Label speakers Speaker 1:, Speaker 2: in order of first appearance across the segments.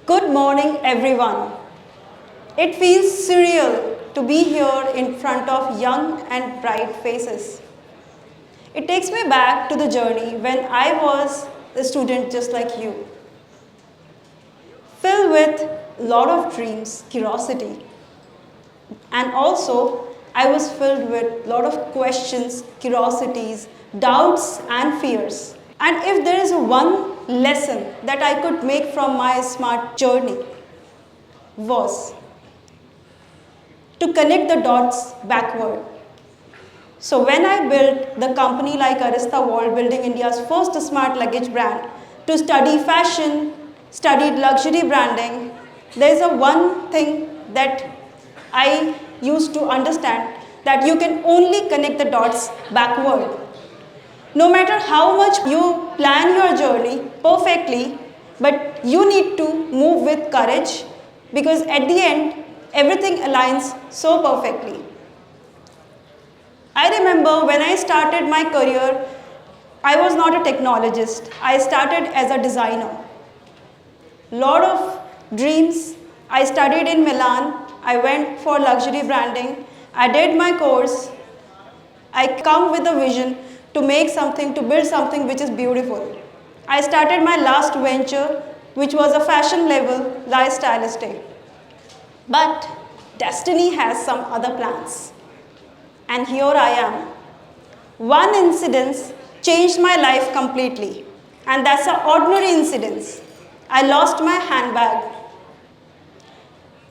Speaker 1: Good morning, everyone. It feels surreal to be here in front of young and bright faces. It takes me back to the journey when I was a student just like you, filled with a lot of dreams, curiosity, and also I was filled with a lot of questions, curiosities, doubts, and fears. And if there is one lesson that I could make from my smart journey was to connect the dots backward. So when I built the company like Arista World, building India's first smart luggage brand, to study fashion, studied luxury branding, there is a one thing that I used to understand, that you can only connect the dots backward. No matter how much you plan your journey perfectly, but you need to move with courage, because at the end, everything aligns so perfectly. I remember when I started my career, I was not a technologist. I started as a designer. Lot of dreams. I studied in Milan. I went for luxury branding. I did my course. I come with a vision to make something, to build something which is beautiful. I started my last venture, which was a fashion label, Lifestylistic. But destiny has some other plans. And here I am. One incident changed my life completely. And that's an ordinary incident. I lost my handbag.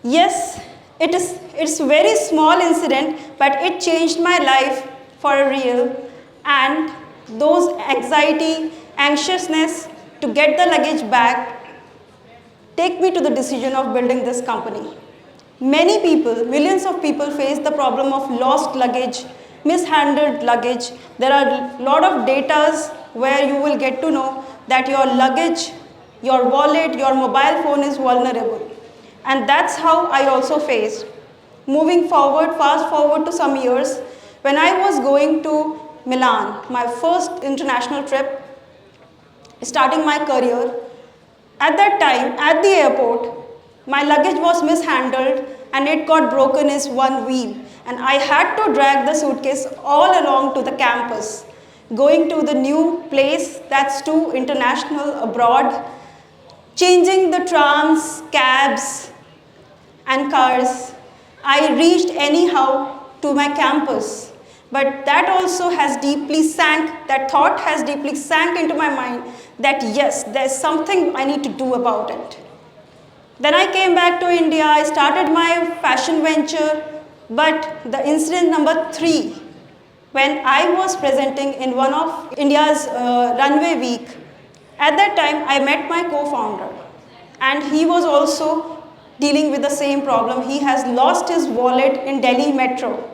Speaker 1: Yes, it's a very small incident, but it changed my life for a real. And those anxiety, anxiousness to get the luggage back take me to the decision of building this company. Many people, millions of people face the problem of lost luggage, mishandled luggage. There are a lot of data where you will get to know that your luggage, your wallet, your mobile phone is vulnerable. And that's how I also faced. Moving forward, fast forward to some years, when I was going to Milan, my first international trip, starting my career, at that time, at the airport, my luggage was mishandled and it got broken in one wheel. And I had to drag the suitcase all along to the campus, going to the new place, that's too international, abroad, changing the trams, cabs, and cars. I reached anyhow to my campus. But that also has deeply sank, that thought has deeply sank into my mind that yes, there's something I need to do about it. Then I came back to India, I started my fashion venture, but the incident number 3, when I was presenting in one of India's runway week, at that time I met my co-founder, and he was also dealing with the same problem. He has lost his wallet in Delhi metro.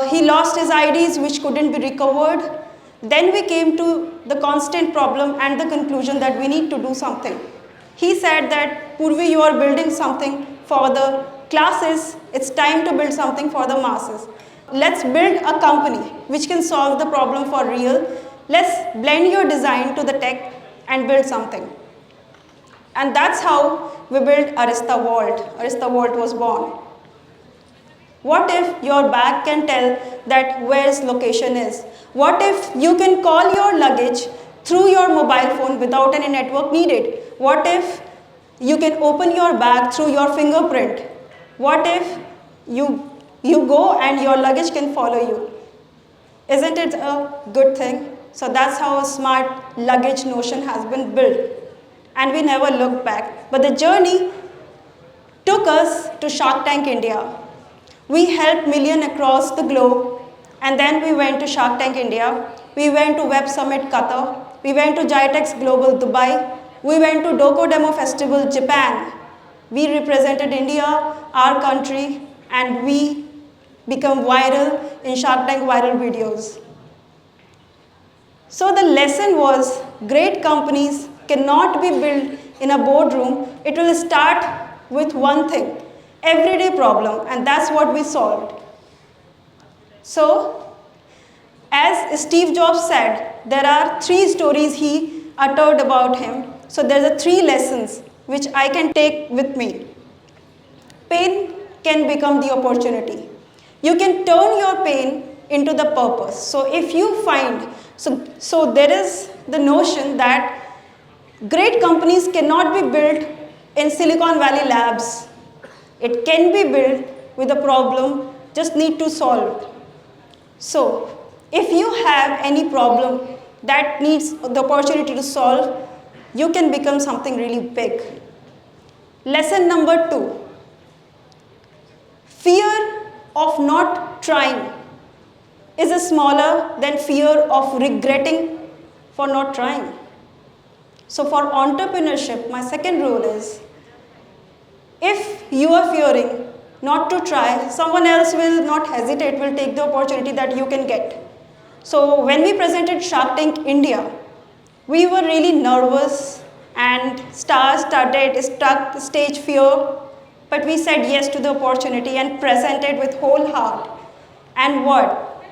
Speaker 1: He lost his IDs which couldn't be recovered. Then we came to the constant problem and the conclusion that we need to do something. He said that, Purvi, you are building something for the classes, it's time to build something for the masses. Let's build a company which can solve the problem for real. Let's blend your design to the tech and build something. And that's how we built Arista Vault. Arista Vault was born. What if your bag can tell that where its location is? What if you can call your luggage through your mobile phone without any network needed? What if you can open your bag through your fingerprint? What if you go and your luggage can follow you? Isn't it a good thing? So that's how a smart luggage notion has been built. And we never looked back. But the journey took us to Shark Tank India. We helped millions across the globe, and then we went to Shark Tank India. We went to Web Summit Qatar. We went to GITEX Global Dubai. We went to Doko Demo Festival Japan. We represented India, our country, and we become viral in Shark Tank viral videos. So the lesson was, great companies cannot be built in a boardroom. It will start with one thing. Everyday problem, and that's what we solved. So, as Steve Jobs said, there are 3 stories he uttered about him. So there's a 3 lessons which I can take with me. Pain can become the opportunity. You can turn your pain into the purpose. So if you find, so there is the notion that great companies cannot be built in Silicon Valley labs. It can be built with a problem, just need to solve. So if you have any problem that needs the opportunity to solve, you can become something really big. Lesson number 2. Fear of not trying is smaller than fear of regretting for not trying. So for entrepreneurship, my second rule is, if you are fearing not to try, someone else will not hesitate, will take the opportunity that you can get. So when we presented Shark Tank India, we were really nervous and struck stage fear, but we said yes to the opportunity and presented with whole heart. And what?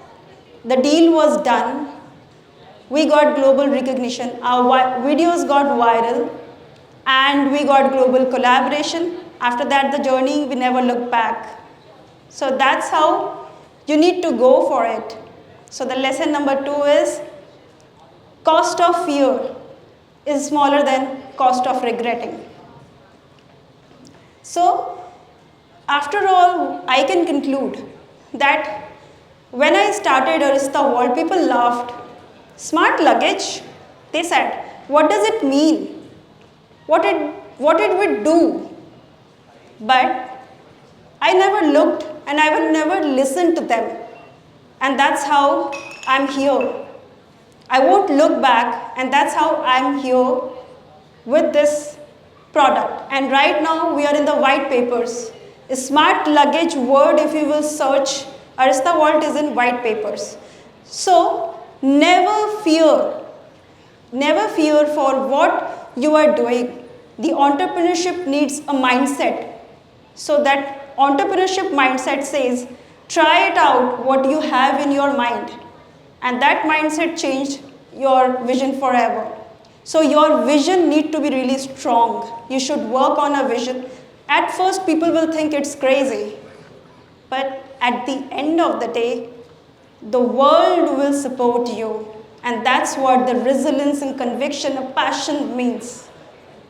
Speaker 1: The deal was done. We got global recognition. Our videos got viral and we got global collaboration. After that, the journey, we never looked back. So that's how you need to go for it. So the lesson number 2 is, cost of fear is smaller than cost of regretting. So after all, I can conclude that when I started Arista Vault, people laughed. Smart luggage? They said, what does it mean? What did we do? But I never looked and I will never listen to them. And that's how I'm here. I won't look back, and that's how I'm here with this product. And right now we are in the white papers. A smart luggage word, if you will search, Arista Vault is in white papers. So never fear for what you are doing. The entrepreneurship needs a mindset. So that entrepreneurship mindset says, try it out what you have in your mind. And that mindset changed your vision forever. So your vision needs to be really strong. You should work on a vision. At first, people will think it's crazy. But at the end of the day, the world will support you. And that's what the resilience and conviction and passion means.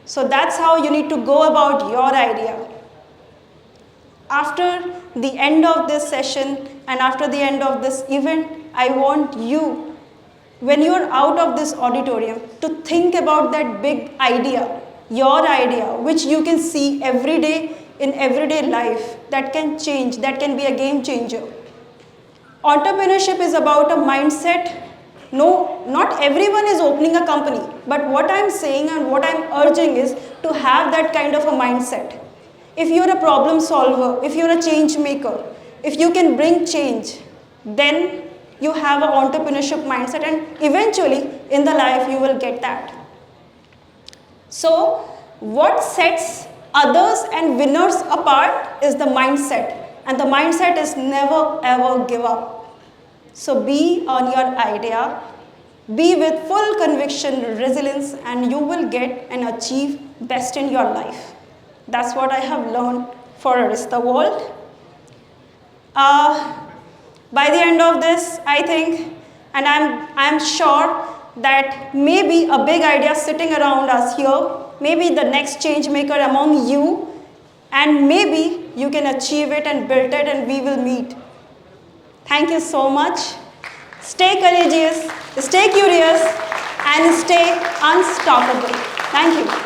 Speaker 1: So that's how you need to go about your idea. After the end of this session and after the end of this event, I want you, when you are out of this auditorium, to think about that big idea, your idea, which you can see every day in everyday life, that can change, that can be a game changer. Entrepreneurship is about a mindset. No, not everyone is opening a company, but what I'm saying and what I'm urging is to have that kind of a mindset. If you're a problem solver, if you're a change maker, if you can bring change, then you have an entrepreneurship mindset, and eventually in the life you will get that. So what sets others and winners apart is the mindset, and the mindset is never ever give up. So be on your idea, be with full conviction, resilience, and you will get and achieve best in your life. That's what I have learned for Arista Vault. By the end of this, I think, and I'm sure that maybe a big idea sitting around us here, maybe the next change maker among you, and maybe you can achieve it and build it, and we will meet. Thank you so much. Stay courageous, stay curious, and stay unstoppable. Thank you.